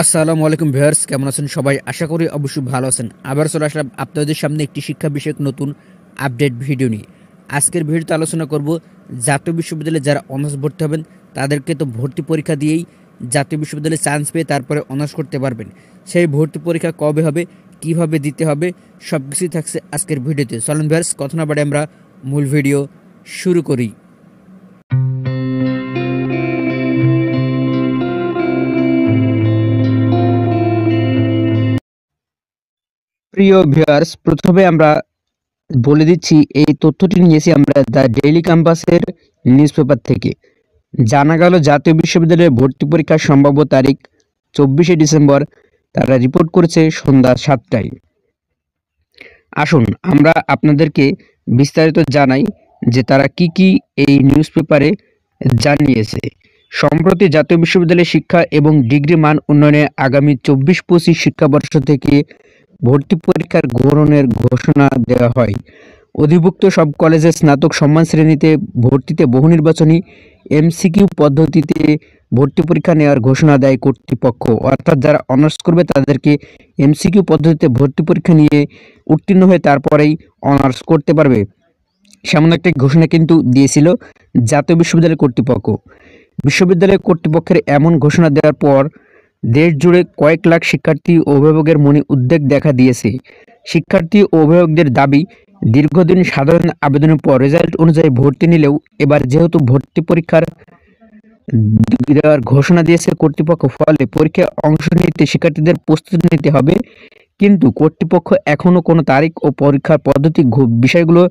আসসালামু আলাইকুম ভিউয়ার্স, কেমন আছেন সবাই? আশা করি অবশ্যই ভালো আছেন। আবার চলে আসলাম আপনাদের সামনে একটি শিক্ষা বিষয়ক নতুন আপডেট ভিডিও নিয়ে। আজকের ভিডিওতে আলোচনা করব জাতীয় বিশ্ববিদ্যালয়ে যারা অনার্স ভর্তি হবেন তাদেরকে তো ভর্তি পরীক্ষা দিয়েই জাতীয় বিশ্ববিদ্যালয়ে চান্স পেয়ে তারপরে অনার্স করতে পারবেন। সেই ভর্তি পরীক্ষা কবে হবে, কিভাবে দিতে হবে, সব কিছুই থাকছে আজকের ভিডিওতে। চলুন ভিউয়ার্স, কথা না বাড়িয়ে আমরা মূল ভিডিও শুরু করি। প্রিয় ভিউয়ার্স, প্রথমে আমরা বলে দিচ্ছি এই তথ্যটি নিয়েছি আমরা দ্য ডেইলি ক্যাম্পাসের নিউজ পেপার থেকে। জানা গেল জাতীয় বিশ্ববিদ্যালয়ে ভর্তি পরীক্ষার সম্ভাব্য তারিখ 24শে ডিসেম্বর। তারা রিপোর্ট করেছে সন্ধ্যা 7টায়। আসুন আমরা আপনাদেরকে বিস্তারিত জানাই যে তারা কি এই নিউজ পেপারে জানিয়েছে। সম্প্রতি জাতীয় বিশ্ববিদ্যালয়ের শিক্ষা এবং ডিগ্রি মান উন্নয়নে আগামী 24-25 শিক্ষাবর্ষ থেকে ভর্তি পরীক্ষার গ্রহণের ঘোষণা দেওয়া হয়। অধিভুক্ত সব কলেজে স্নাতক সম্মান শ্রেণীতে ভর্তিতে বহু নির্বাচনী এমসিকিউ পদ্ধতিতে ভর্তি পরীক্ষা নেওয়ার ঘোষণা দেয় কর্তৃপক্ষ। অর্থাৎ যারা অনার্স করবে তাদেরকে এমসিকিউ পদ্ধতিতে ভর্তি পরীক্ষা নিয়ে উত্তীর্ণ হয়ে তারপরেই অনার্স করতে পারবে, সেমন একটা ঘোষণা কিন্তু দিয়েছিল জাতীয় বিশ্ববিদ্যালয় কর্তৃপক্ষ। বিশ্ববিদ্যালয় কর্তৃপক্ষের এমন ঘোষণা দেওয়ার পর দেশ জুড়ে কয়েক লাখ শিক্ষার্থী ও অভিভাবকের মনে উদ্বেগ দেখা দিয়েছে। শিক্ষার্থী ও অভিভাবকদের দাবি, দীর্ঘদিন সাধারণ আবেদনের পর রেজাল্ট অনুযায়ী ভর্তি নিলেও এবার যেহেতু ভর্তি পরীক্ষার দেওয়ার ঘোষণা দিয়েছে কর্তৃপক্ষ, ফলে পরীক্ষায় অংশ নিতে শিক্ষার্থীদের প্রস্তুতি নিতে হবে। কিন্তু কর্তৃপক্ষ এখনও কোনো তারিখ ও পরীক্ষার পদ্ধতি বিষয়গুলো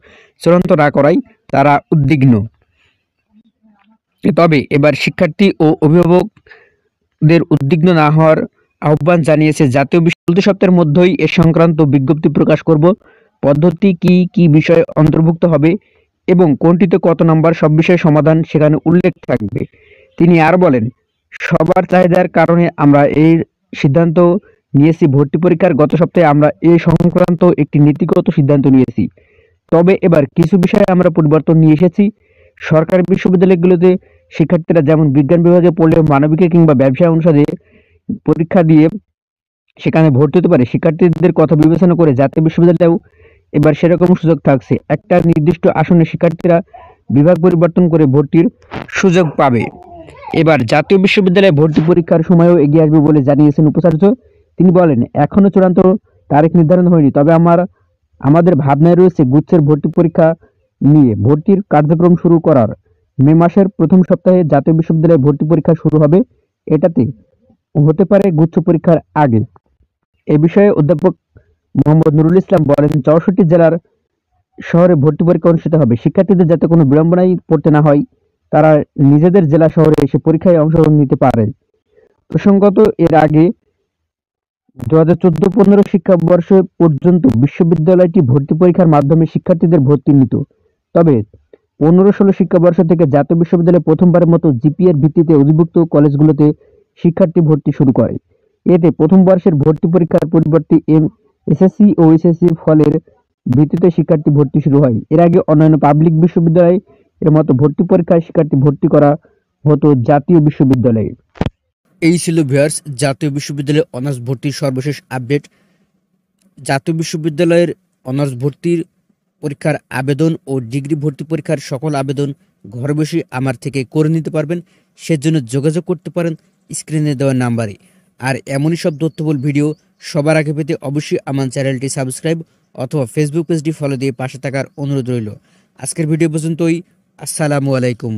চূড়ান্ত না করায় তারা উদ্বিগ্ন। তবে এবার শিক্ষার্থী ও অভিভাবকদের উদ্বিগ্ন না হওয়ার আহ্বান জানিয়েছে জাতীয় বিশ্ববিদ্যালয়। সপ্তাহের মধ্যেই এ সংক্রান্ত বিজ্ঞপ্তি প্রকাশ করব। পদ্ধতি কি বিষয় অন্তর্ভুক্ত হবে এবং কোনটিতে কত নম্বর, সব বিষয়ে সমাধান সেখানে উল্লেখ থাকবে। তিনি আর বলেন, সবার চাহিদার কারণে আমরা এই সিদ্ধান্ত নিয়েছি। ভর্তি পরীক্ষার গত সপ্তাহে আমরা এই সংক্রান্ত একটি নীতিগত সিদ্ধান্ত নিয়েছি। তবে এবার কিছু বিষয়ে আমরা পরিবর্তন নিয়ে এসেছি। সরকারি বিশ্ববিদ্যালয়গুলোতে শিক্ষার্থীরা যেমন বিজ্ঞান বিভাগে পড়লে মানবিকে কিংবা ব্যবসা অনুষদে পরীক্ষা দিয়ে সেখানে ভর্তি হতে পারে, শিক্ষার্থীদের কথা বিবেচনা করে জাতীয় বিশ্ববিদ্যালয়েও এবার সেরকম সুযোগ থাকছে। একটা নির্দিষ্ট আসনে শিক্ষার্থীরা বিভাগ পরিবর্তন করে ভর্তির সুযোগ পাবে। এবার জাতীয় বিশ্ববিদ্যালয়ে ভর্তি পরীক্ষার সময়ও এগিয়ে আসবে বলে জানিয়েছেন উপাচার্য। তিনি বলেন, এখনো চূড়ান্ত তারিখ নির্ধারণ হয়নি, তবে আমাদের ভাবনায় রয়েছে গুচ্ছের ভর্তি পরীক্ষা নিয়ে ভর্তির কার্যক্রম শুরু করার। মে মাসের প্রথম সপ্তাহে জাতীয় বিশ্ববিদ্যালয়ে ভর্তি পরীক্ষা শুরু হবে। এটাতে হতে পারে গুচ্ছ পরীক্ষার আগে। এ বিষয়ে অধ্যাপক মোহাম্মদ নুরুল ইসলাম বলেন, 64 জেলার শহরে ভর্তি পরীক্ষা অনুষ্ঠিত হবে। শিক্ষার্থীদের যাতে কোনো বিড়ম্বনায় পড়তে না হয়, তারা নিজেদের জেলা শহরে এসে পরীক্ষায় অংশগ্রহণ নিতে পারে। প্রসঙ্গত, এর আগে 2014-15 শিক্ষাবর্ষ পর্যন্ত বিশ্ববিদ্যালয়টি ভর্তি পরীক্ষার মাধ্যমে শিক্ষার্থীদের ভর্তি নিত। তবে 15-16 শিক্ষাবর্ষ থেকে জাতীয় বিশ্ববিদ্যালয় প্রথমবারের মতো জিপিএর ভিত্তিতে অধিভুক্ত কলেজগুলোতে শিক্ষার্থী ভর্তি শুরু করে। এতে প্রথম বর্ষের ভর্তি পরীক্ষার পরিবর্তে এসএসসি ও এইচএসসির ফলের ভিত্তিতে শিক্ষার্থী ভর্তি শুরু হয়। এর আগে অন্যান্য পাবলিক বিশ্ববিদ্যালয় এর মতো ভর্তি পরীক্ষায় শিক্ষার্থী ভর্তি করা হতো জাতীয় বিশ্ববিদ্যালয়ে। এই ছিল ভিউয়ার্স জাতীয় বিশ্ববিদ্যালয়ে অনার্স ভর্তির সর্বশেষ আপডেট। জাতীয় বিশ্ববিদ্যালয়ের অনার্স ভর্তির পরীক্ষার আবেদন ও ডিগ্রি ভর্তি পরীক্ষার সকল আবেদন ঘরে বসে আমার থেকে করে নিতে পারবেন। সেজন্য যোগাযোগ করতে পারেন স্ক্রিনে দেওয়া নাম্বারে। আর এমনই সব তথ্যবহুল ভিডিও সবার আগে পেতে অবশ্যই আমার চ্যানেলটি সাবস্ক্রাইব অথবা ফেসবুক পেজটি ফলো দিয়ে পাশে থাকার অনুরোধ রইল। আজকের ভিডিও পর্যন্তই। আসসালামু আলাইকুম।